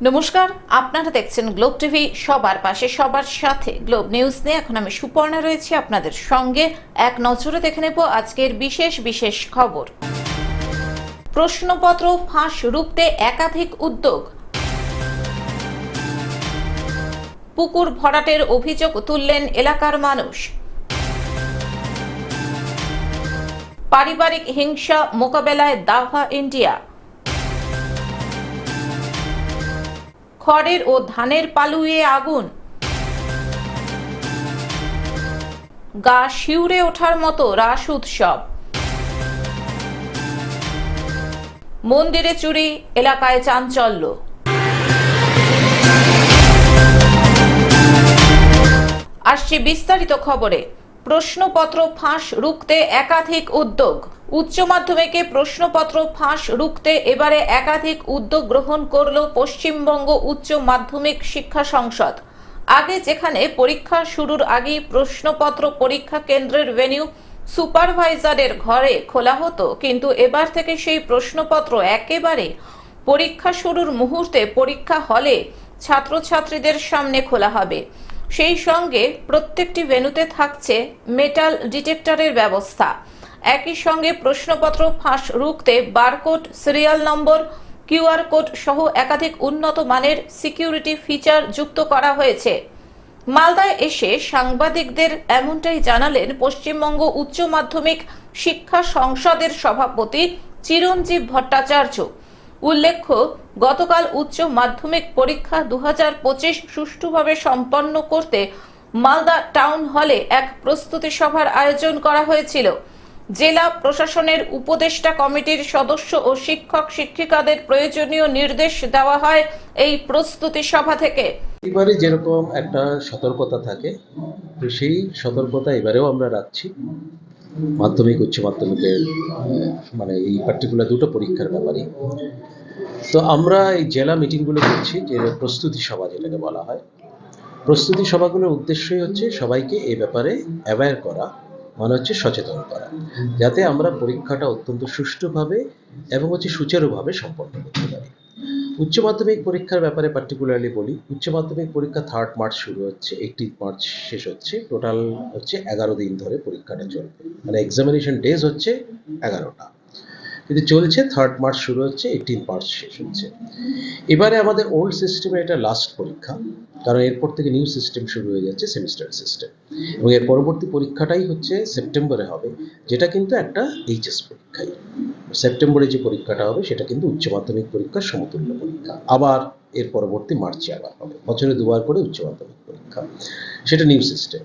নমস্কার, আপনারা দেখছেন গ্লোব টিভি। সবার পাশে সবার সাথে গ্লোব নিউজ নিয়ে এখন আমি সুপর্ণা রয়েছি আপনাদের সঙ্গে। এক নজরে দেখে নেব আজকের বিশেষ খবর। প্রশ্নপত্র ফাঁস রুখতে একাধিক উদ্যোগ। পুকুর ভরাটের অভিযোগ তুললেন এলাকার মানুষ। পারিবারিক হিংসা মোকাবেলায় দাভা ইন্ডিয়া। খড়ের ও ধানের পালুয়ে আগুন। গা শিউরে ওঠার মতো রাস উৎসব। মন্দিরে চুরি, এলাকায় চাঞ্চল্য। আসছে বিস্তারিত খবরে। প্রশ্নপত্র ফাঁস রুখতে একাধিক উদ্যোগ। উচ্চ মাধ্যমিকে প্রশ্নপত্র ফাঁস রুখতে এবারে একাধিক উদ্যোগ গ্রহণ করল পশ্চিমবঙ্গ উচ্চ মাধ্যমিক শিক্ষা সংসদ। আগে যেখানে পরীক্ষা শুরুর আগেই প্রশ্নপত্র পরীক্ষা কেন্দ্রের ভেন্যু সুপারভাইজারের ঘরে খোলা হতো, কিন্তু এবার থেকে সেই প্রশ্নপত্র একেবারে পরীক্ষা শুরুর মুহূর্তে পরীক্ষা হলে ছাত্রছাত্রীদের সামনে খোলা হবে। সেই সঙ্গে প্রত্যেকটি ভেন্যুতে থাকছে মেটাল ডিটেক্টরের ব্যবস্থা। একই সঙ্গে প্রশ্নপত্র ফাঁস রুখতে barcode, serial number, QR code সহ একাধিক উন্নত মানের সিকিউরিটি ফিচার যুক্ত করা হয়েছে। মালদায় এসে সাংবাদিকদের এমনটাই জানালেন পশ্চিমবঙ্গ উচ্চ মাধ্যমিক শিক্ষা সংসদের সভাপতি চিরঞ্জীব ভট্টাচার্য। উল্লেখ্য, গতকাল উচ্চ মাধ্যমিক পরীক্ষা 2025 সুষ্ঠুভাবে সম্পন্ন করতে মালদা টাউন হলে এক প্রস্তুতি সভার আয়োজন করা হয়েছিল। জেলা প্রশাসনের উপদেষ্টা কমিটির সদস্য ও শিক্ষক শিক্ষিকাদের প্রয়োজনীয় নির্দেশ দেওয়া হয় এই প্রস্তুতি সভা থেকে। এবারে যেরকম একটা সতর্কতা থাকে, তো সেই সতর্কতা এবারেও আমরা রাখছি। মাধ্যমিক উচ্চ মাধ্যমিকের মানে এই পার্টিকুলার দুটো পরীক্ষার ব্যাপারে তো আমরা এই জেলা মিটিংগুলো করছি, যে প্রস্তুতি সভা যেটাকে বলা হয়। প্রস্তুতি সভাগুলোর উদ্দেশ্যই হচ্ছে সবাইকে এই ব্যাপারে অ্যাওয়্যার করা, মানে হচ্ছে সচেতন করা, যাতে আমরা পরীক্ষাটা অত্যন্ত সুষ্ঠুভাবে এবং সুচারুভাবে সম্পন্ন করতে পারি। উচ্চ মাধ্যমিক পরীক্ষার ব্যাপারে পার্টিকুলারলি বলি, উচ্চ মাধ্যমিক পরীক্ষা 3 মার্চ শুরু হচ্ছে, 18 মার্চ শেষ হচ্ছে। টোটাল হচ্ছে 11 দিন ধরে পরীক্ষাটা চলবে, মানে এক্সামিনেশন ডেজ হচ্ছে 11টা, কিন্তু চলছে 3 মার্চ শুরু হচ্ছে, 18 মার্চ শেষ হচ্ছে। এবারে আমাদের ওল্ড সিস্টেমে এটা লাস্ট পরীক্ষা, কারণ এরপর থেকে নিউ সিস্টেম শুরু হয়ে যাচ্ছে, সেমিস্টার সিস্টেম, এবং এর পরবর্তী পরীক্ষাটাই হচ্ছে সেপ্টেম্বরে হবে, যেটা কিন্তু একটা এইচএস পরীক্ষাই। সেপ্টেম্বরে যে পরীক্ষাটা হবে সেটা কিন্তু উচ্চ মাধ্যমিক পরীক্ষার সমতুল্য পরীক্ষা। আবার এর পরবর্তী মার্চে আবার হবে, বছরে দুবার করে উচ্চ মাধ্যমিক পরীক্ষা, সেটা নিউ সিস্টেম।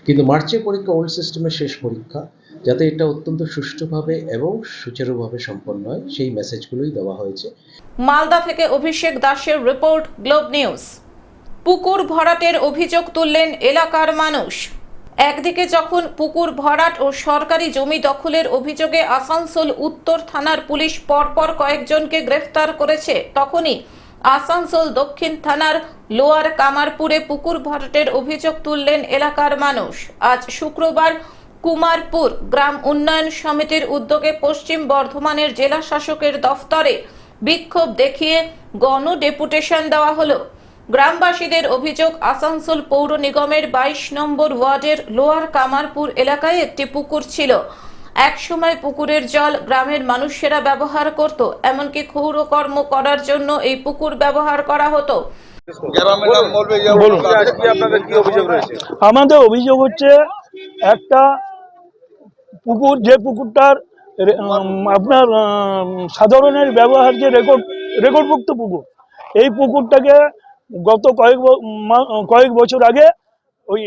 কিন্তু মার্চের পরীক্ষা ওল্ড সিস্টেমের শেষ পরীক্ষা, যাতে এটা অত্যন্ত সুষ্ঠুভাবে এবং সুচারুভাবে সম্পন্ন হয়, সেই মেসেজগুলোই দেওয়া হয়েছে। মালদা থেকে অভিষেক দাসের রিপোর্ট, গ্লোব নিউজ। পুকুর ভরাটের অভিযোগ তুললেন এলাকার মানুষ। একদিকে যখন পুকুর ভরাট ও সরকারি জমি দখলের অভিযোগে আসানসোল উত্তর থানার পুলিশ পরপর কয়েকজনকে গ্রেফতার করেছে, তখনই আসানসোল দক্ষিণ থানার লোয়ার কামারপুরে পুকুর ভরাটের অভিযোগ তুললেন এলাকার মানুষ। আজ শুক্রবার কুমারপুর গ্রাম উন্নয়ন সমিতির উদ্যোগে পশ্চিম বর্ধমানের জেলা শাসকের দফতরে বিক্ষোভ দেখিয়ে গণ ডেপুটেশন দেওয়া হলো। গ্রামবাসীদের অভিযোগ, আসানসোল পৌর নিগমের 22 নম্বর ওয়ার্ডের লোয়ার কামারপুর এলাকায় একটি পুকুর ছিল। একসময় পুকুরের জল গ্রামের মানুষেরা ব্যবহার করত, এমনকি ক্ষৌরকর্ম করার জন্য এই পুকুর ব্যবহার করা হতো। আমাদের অভিযোগ হচ্ছে একটা পুকুর, যে পুকুরটার আপনার সাধারণের ব্যবহার, যে রেকর্ডভুক্ত পুকুর, এই পুকুরটাকে গত কয়েক বছর আগে ওই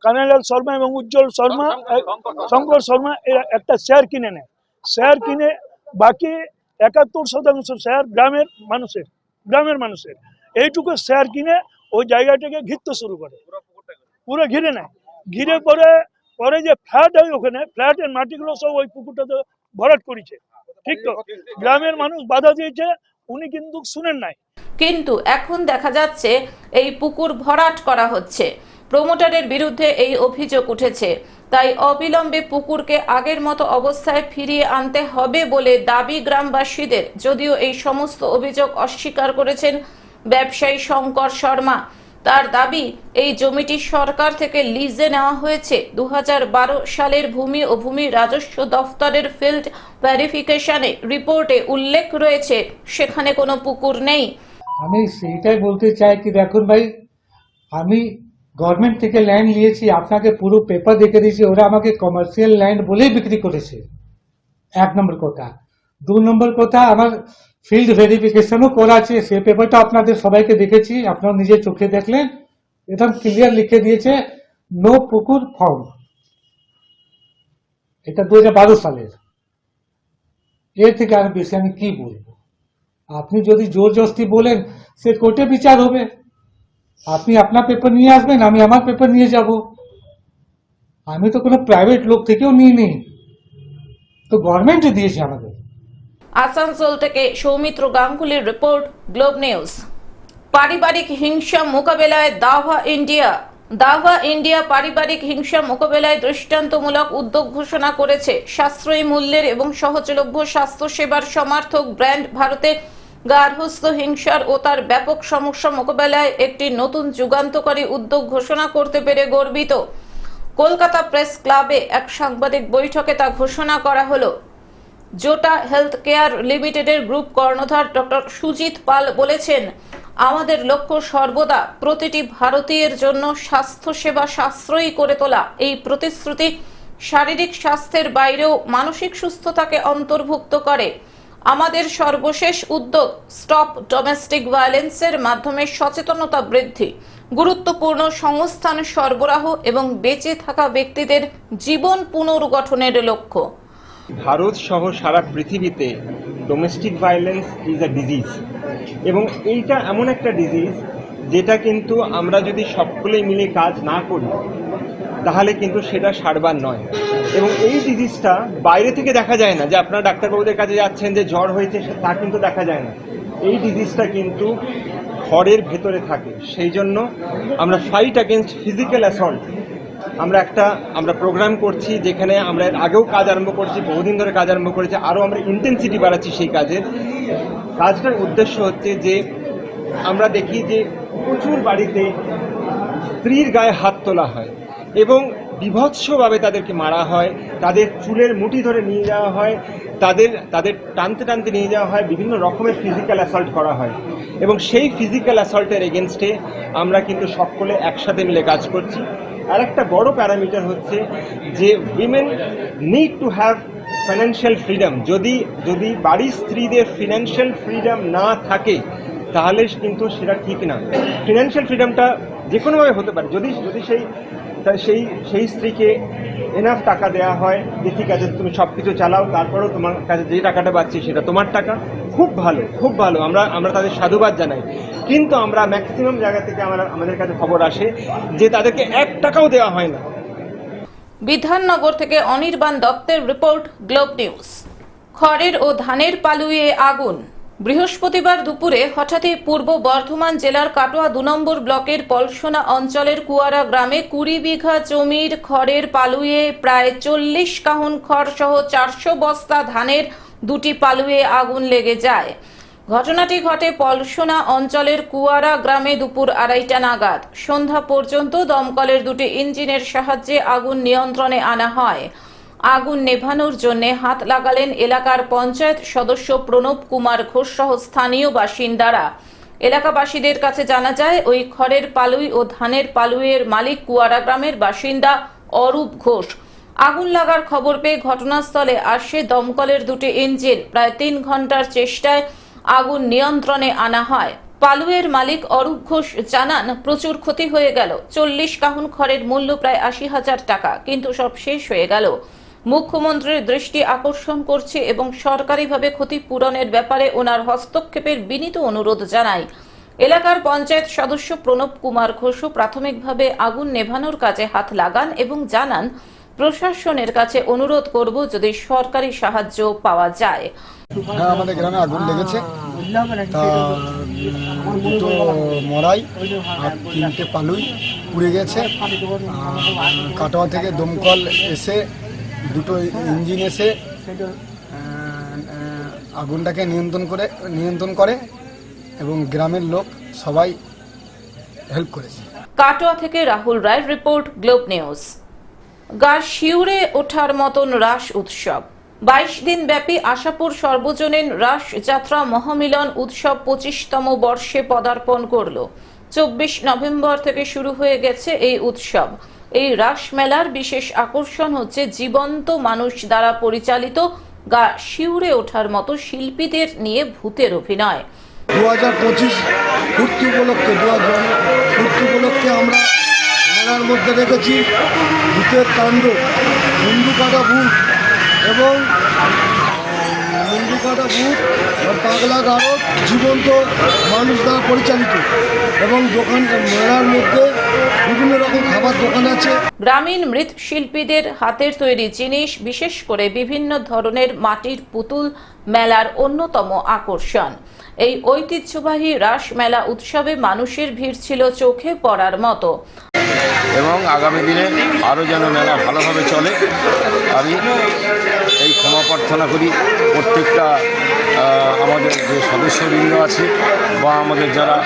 কানাইলাল শর্মা এবং উজ্জ্বল শর্মা, শঙ্কর শর্মা এরা একটা শেয়ার কিনে নেয়। শেয়ার কিনে বাকি 71% শেয়ার গ্রামের মানুষের এইটুকু শেয়ার কিনে ওই জায়গাটাকে ঘিরতে শুরু করে, পুরো ঘিরে নেয়। ঘিরে পরে যে ফ্ল্যাট হয়, ওখানে ফ্ল্যাটের মাটিগুলো সব ওই পুকুরটাতে ভরাট করেছে। ঠিক তো, গ্রামের মানুষ বাধা দিয়েছে, উনি কিন্তু শুনেন নাই। কিন্তু এখন দেখা যাচ্ছে এই পুকুর ভরাট করা হচ্ছে। প্রমোটারের বিরুদ্ধে এই অভিযোগ উঠেছে, তাই অবিলম্বে পুকুরকে আগের মতো অবস্থায় ফিরিয়ে আনতে হবে বলে দাবি গ্রামবাসীদের। যদিও এই সমস্ত অভিযোগ অস্বীকার করেছেন ব্যবসায়ী শঙ্কর শর্মা। তার দাবি, এই জমিটি সরকার থেকে লিজে নেওয়া হয়েছে। 2012 সালের ভূমি ও ভূমি রাজস্ব দফতরের ফিল্ড ভেরিফিকেশনে রিপোর্টে উল্লেখ রয়েছে সেখানে কোনো পুকুর নেই। আমি সেইটাই বলতে চাই কি দেখুন ভাই, আমি গভর্নমেন্ট থেকে ল্যান্ড নিয়েছি, আপনাকে পুরো পেপার দেখে দিয়েছি, ওরা আমাকে কমার্শিয়াল ল্যান্ড বলেই বিক্রি করেছে। 1 নম্বর কথা। 2 নম্বর কথা, আমার ফিল্ড ভেরিফিকেশনও করা আছে, সে পেপারটা আপনাদের সবাইকে দেখেছি, আপনারা নিজের চোখে দেখলেন, একদম ক্লিয়ার লিখে দিয়েছে নো পুকুর ফাউন্ড। এটা 2012 সালের। এর থেকে আর বেশি আমি কি বলবো? আপনি যদি জোর জস্তি বলেন, সে কোর্টে বিচার হবে। আপনি আপনার পেপার নিয়ে আসবেন, আমি আমার পেপার নিয়ে যাব। আমি তো কোনো প্রাইভেট লোক থেকেও নিয়ে নিই, তো গভর্নমেন্ট দিয়েছে আমাদের। আসানসোল থেকে সৌমিত্র গাঙ্গুলির রিপোর্ট, গ্লোব নিউজ। পারিবারিক হিংসা মোকাবেলায় দাভা ইন্ডিয়া পারিবারিক হিংসা মোকাবেলায় দৃষ্টান্তমূলক উদ্যোগ ঘোষণা করেছে। সাশ্রয়ী মূল্যের এবং সহজলভ্য স্বাস্থ্যসেবার সমার্থক ব্র্যান্ড ভারতে গার্হস্থ্য হিংসার ও তার ব্যাপক সমস্যা মোকাবেলায় একটি নতুন যুগান্তকারী উদ্যোগ ঘোষণা করতে পেরে গর্বিত। কলকাতা প্রেস ক্লাবে এক সাংবাদিক বৈঠকে তা ঘোষণা করা হলো। জোটা হেলথ কেয়ার লিমিটেডের গ্রুপ কর্ণধার ডক্টর সুজিত পাল বলেছেন, আমাদের লক্ষ্য সর্বদা প্রতিটি ভারতীয়ের জন্য স্বাস্থ্যসেবা সাশ্রয়ী করে তোলা। এই প্রতিশ্রুতি শারীরিক স্বাস্থ্যের বাইরেও মানসিক সুস্থতাকে অন্তর্ভুক্ত করে। আমাদের সর্বশেষ উদ্যোগ স্টপ ডোমেস্টিক ভায়োলেন্সের মাধ্যমে সচেতনতা বৃদ্ধি, গুরুত্বপূর্ণ সংস্থান সরবরাহ এবং বেঁচে থাকা ব্যক্তিদের জীবন পুনর্গঠনের লক্ষ্য। ভারত সহ সারা পৃথিবীতে domestic violence is a disease, এবং এইটা এমন একটা ডিজিজ যেটা কিন্তু আমরা যদি সকলে মিলে কাজ না করি তাহলে কিন্তু সেটা সারবার নয়। এবং এই ডিজিজটা বাইরে থেকে দেখা যায় না, যে আপনারা ডাক্তারবাবুদের কাছে যাচ্ছেন যে জ্বর হয়েছে তা কিন্তু দেখা যায় না। এই ডিজিজটা কিন্তু ঘরের ভেতরে থাকে। সেই জন্য আমরা ফাইট অ্যাগেনস্ট ফিজিক্যাল অ্যাসল্ট আমরা প্রোগ্রাম করছি, যেখানে আমরা এর আগেও কাজ আরম্ভ করছি, বহুদিন ধরে কাজ আরম্ভ করেছি, আরও আমরা ইন্টেন্সিটি বাড়াচ্ছি সেই কাজটার উদ্দেশ্য হচ্ছে যে আমরা দেখি যে প্রচুর বাড়িতে স্ত্রীর গায়ে হাত তোলা হয় এবং বিভৎসভাবে তাদেরকে মারা হয়, তাদের চুলের মুঠি ধরে নিয়ে যাওয়া হয়, তাদের টানতে টানতে নিয়ে যাওয়া হয়, বিভিন্ন রকমের ফিজিক্যাল অ্যাসল্ট করা হয়। এবং সেই ফিজিক্যাল অ্যাসল্টের এগেনস্টে আমরা কিন্তু সকলে একসাথে মিলে কাজ করছি। আর একটা বড় প্যারামিটার হচ্ছে যে women need to have financial freedom. যদি বাড়ির স্ত্রীদের ফিনান্সিয়াল ফ্রিডম না থাকে তাহলে কিন্তু সেটা ঠিক না। ফিনান্সিয়াল ফ্রিডমটা যে কোনোভাবে হতে পারে, যদি সেই স্ত্রীকে এনাফ টাকা দেওয়া হয় যে ঠিক আছে তুমি সব কিছু চালাও, তারপরেও তোমার কাছে যে টাকাটা পাচ্ছি সেটা তোমার টাকা, খুব ভালো, আমরা তাদের সাধুবাদ জানাই। কিন্তু আমরা ম্যাক্সিমাম জায়গা থেকে আমাদের কাছে খবর আসে যে তাদেরকে 1 টাকাও দেওয়া হয় না। বিধাননগর থেকে অনির্বাণ দত্তের রিপোর্ট, গ্লোব নিউজ। খড়ের ও ধানের পালুয়ে আগুন। বৃহস্পতিবার দুপুরে হঠাৎই পূর্ব বর্ধমান জেলার কাটোয়া 2 নম্বর ব্লকের পলসোনা অঞ্চলের কুয়ারা গ্রামে 20 বিঘা জমির খড়ের পালুয়ে প্রায় 40 কাহুন খড় সহ 400 বস্তা ধানের 2টি পালুয়ে আগুন লেগে যায়। ঘটনাটি ঘটে পলসোনা অঞ্চলের কুয়ারা গ্রামে দুপুর 2:30টা নাগাদ। সন্ধ্যা পর্যন্ত দমকলের 2টি ইঞ্জিনের সাহায্যে আগুন নিয়ন্ত্রণে আনা হয়। আগুন নেভানোর জন্য হাত লাগালেন এলাকার পঞ্চায়েত সদস্য প্রণব কুমার ঘোষ সহ স্থানীয় বাসিন্দারা। এলাকাবাসীদের কাছে জানা যায়, ওই খড়ের পালুই ও ধানের পালুইয়ের মালিক কুয়ারা গ্রামের বাসিন্দা অরূপ ঘোষ। আগুন লাগার খবর পেয়ে ঘটনাস্থলে আসে দমকলের 2টি ইঞ্জিন। প্রায় 3 ঘন্টার চেষ্টায় আগুন নিয়ন্ত্রণে আনা হয়। পালুয়ের মালিক অরূপ ঘোষ জানান, প্রচুর ক্ষতি হয়ে গেল। 40 কাহুন খড়ের মূল্য প্রায় 80,000 টাকা, কিন্তু সব শেষ হয়ে গেল। মুখ্যমন্ত্রীর দৃষ্টি আকর্ষণ করছে এবং সরকারিভাবে ক্ষতিপূরণের ব্যাপারে ওনার হস্তক্ষেপের বিনীত অনুরোধ জানায়। এলাকার পঞ্চায়েত সদস্য প্রণব কুমার ঘোষও প্রাথমিকভাবে আগুন নেভানোর কাজে হাত লাগান এবং জানান, প্রশাসনের কাছে অনুরোধ করব যদি সরকারি সাহায্য পাওয়া যায়। হ্যাঁ, আমাদের গ্রামে আগুন লেগেছে, তা 2টো মরাই আর 3টে পালুই পুড়ে গেছে। কাটোয়া থেকে দমকল এসে 2টো ইঞ্জিন এসে আগুনটাকে নিয়ন্ত্রণ করে এবং গ্রামের লোক সবাই হেল্প করেছে। কাটোয়া থেকে রাহুল রায়ের রিপোর্ট, গ্লোব নিউজ। গা শিউরে ওঠার মতন রাস উৎসব। 22 দিন ব্যাপী আশাপুর সর্বজনীন রাস যাত্রা মহামিলন উৎসব 25তম বর্ষে পদার্পণ করল। 24 নভেম্বর থেকে শুরু হয়ে গেছে এই উৎসব। এই রাস মেলার বিশেষ আকর্ষণ হচ্ছে জীবন্ত মানুষ দ্বারা পরিচালিত গা শিউরে ওঠার মতো শিল্পীদের নিয়ে ভূতের অভিনয়। 2025 পূর্তি উপলক্ষে আমরা মেলার মধ্যে রেখেছি ভূতের তাণ্ডব, মুন্ডুকাটা ভূত এবং পাগলা গারদ জীবন্ত মানুষ দ্বারা পরিচালিত, এবং মেলার মধ্যে বিভিন্ন রকম খাবার দোকান আছে। গ্রামীণ মৃৎশিল্পীদের হাতের তৈরি জিনিস, বিশেষ করে বিভিন্ন ধরনের মাটির পুতুল মেলার অন্যতম আকর্ষণ। এই ঐতিহ্যবাহী রাস মেলা উৎসবে মানুষের ভিড় ছিল চোখে পড়ার মতো। এবং আগামী দিনে আরও যেন মেলা ভালোভাবে চলে, আমি এই ক্ষমা প্রার্থনা করি প্রত্যেকটা আমাদের যে সদস্যবৃন্দ আছে বা আমাদের যারা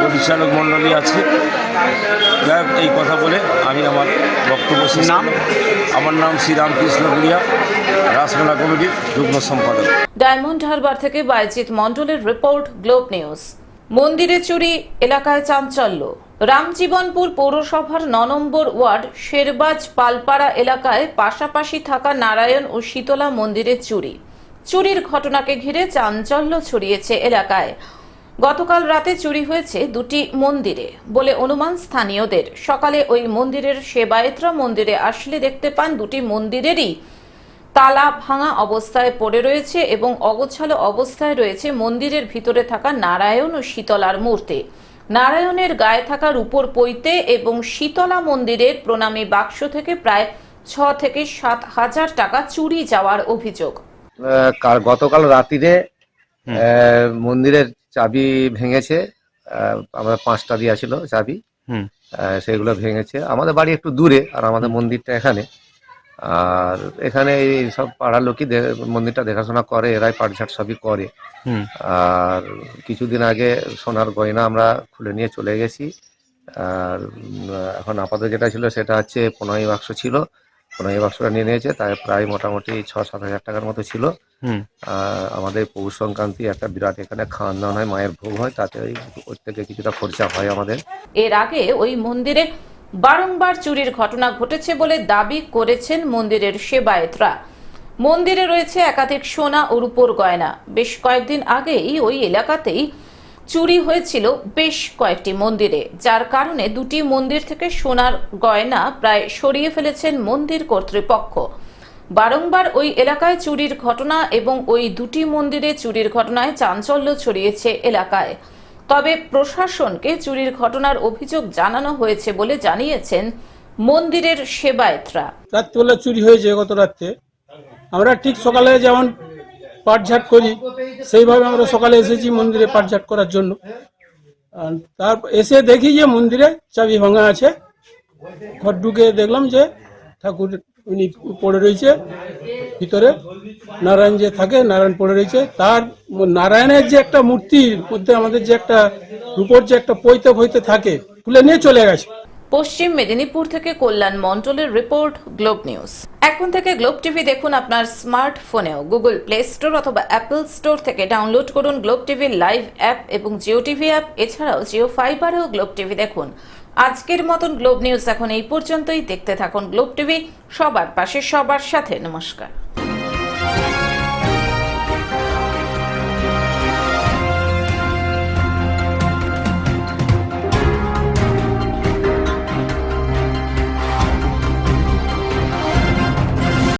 পরিচালক মণ্ডলী আছে। যাই হোক, এই কথা বলে আমি আমার বক্তব্য শেষ করলাম। আমার নাম শ্রীরামকৃষ্ণ গুড়িয়া, রাসমেলা কমিটির যুগ্ম সম্পাদক। ডায়মন্ড হারবার থেকে বাইজিৎ মণ্ডলের রিপোর্ট, গ্লোব নিউজ। মন্দিরে চুরি, এলাকায় চাঞ্চল্য। রামজীবনপুর পৌরসভার 9 নম্বর ওয়ার্ড শেরবাজ পালপাড়া এলাকায় পাশাপাশি থাকা নারায়ণ ও শীতলা মন্দিরে চুরির ঘটনাকে ঘিরে চাঞ্চল্য ছড়িয়েছে এলাকায়। গতকাল রাতে চুরি হয়েছে দুটি মন্দিরে বলে অনুমান স্থানীয়দের। সকালে ওই মন্দিরের সেবায়েতরা মন্দিরে আসলে দেখতে পান দুটি মন্দিরেরই তালা ভাঙা অবস্থায় পড়ে রয়েছে এবং অগোছালো অবস্থায় রয়েছে মন্দিরের ভিতরে থাকা নারায়ণ ও শীতলার মূর্তি। নারায়ণের গায়ে থাকা রূপোর পৈতে এবং শীতলা মন্দিরের প্রণামী বাক্স থেকে প্রায় 6 থেকে 7 হাজার টাকা চুরি যাওয়ার অভিযোগ। গতকাল রাত্রিরে মন্দিরের চাবি ভেঙেছে। আমরা 5টা দিয়েছিল চাবি, সেগুলো ভেঙেছে। আমাদের বাড়ি একটু দূরে আর আমাদের মন্দিরটা এখানে। আর এখানে এই সব পাড়ার লোকই মন্দিরটা দেখাশোনা করে, এরাই পাটঝাট সবই করে। আর কিছুদিন আগে সোনার গয়না আমরা খুলে নিয়ে চলে গেছি। আর এখন আপাতত যেটা ছিল সেটা হচ্ছে প্রণামী বাক্স ছিল, প্রণামী বাক্সটা নিয়ে নিয়েছে। তাই প্রায় মোটামুটি 6-7 হাজার টাকার মতো ছিল। আমাদের পৌষ সংক্রান্তি একটা বিরাট এখানে খাওয়ান দাওয়ান হয়, মায়ের ভোগ হয়, তাতে ওর থেকে কিছুটা খরচা হয় আমাদের। এর আগে ওই মন্দিরে বারংবার চুরির ঘটনা ঘটেছে বলে দাবি করেছেন মন্দিরের সেবায়েতরা। মন্দিরে রয়েছে একাধিক সোনা ও রূপোর গয়না। বেশ কয়েকদিন আগেই ওই এলাকাতেই চুরি হয়েছিল বেশ কয়েকটি মন্দিরে, যার কারণে দুটি মন্দির থেকে সোনার গয়না প্রায় সরিয়ে ফেলেছেন মন্দির কর্তৃপক্ষ। বারংবার ওই এলাকায় চুরির ঘটনা এবং ওই দুটি মন্দিরে চুরির ঘটনায় চাঞ্চল্য ছড়িয়েছে এলাকায়। তবে প্রশাসনকে চুরির ঘটনার অভিযোগ জানানো হয়েছে বলে জানিয়েছেন মন্দিরের সেবায়েতরা। রাত্রিবেলা চুরি হয়েছে গত রাত্রে। আমরা ঠিক সকালে যেমন পাটঝাট করি সেইভাবে আমরা সকালে এসেছি মন্দিরে পাটঝাট করার জন্য। তারপর এসে দেখি যে মন্দিরে চাবি ভাঙা আছে। ঘর ঢুকে দেখলাম যে ঠাকুর উনি পড়ে রয়েছে ভিতরে, নারায়ণ যে থাকে নারায়ণ পড়ে রয়েছে। তার নারায়ণের যে একটা মূর্তির মধ্যে আমাদের যে একটা রূপোর যে একটা পৈতে থাকে খুলে নিয়ে চলে গেছে। পশ্চিম মেদিনীপুর থেকে কল্যাণ মণ্ডলের রিপোর্ট, গ্লোব নিউজ। এখন থেকে গ্লোব টিভি দেখুন আপনার স্মার্টফোনেও। গুগল প্লে স্টোর অথবা অ্যাপল স্টোর থেকে ডাউনলোড করুন গ্লোব টিভি লাইভ অ্যাপ এবং জিও টিভি অ্যাপ। এছাড়াও জিও ফাইবারেও গ্লোব টিভি দেখুন। আজকের মতন গ্লোব নিউজ এখন এই পর্যন্তই। দেখতে থাকুন গ্লোব টিভি, সবার পাশে সবার সাথে। নমস্কার।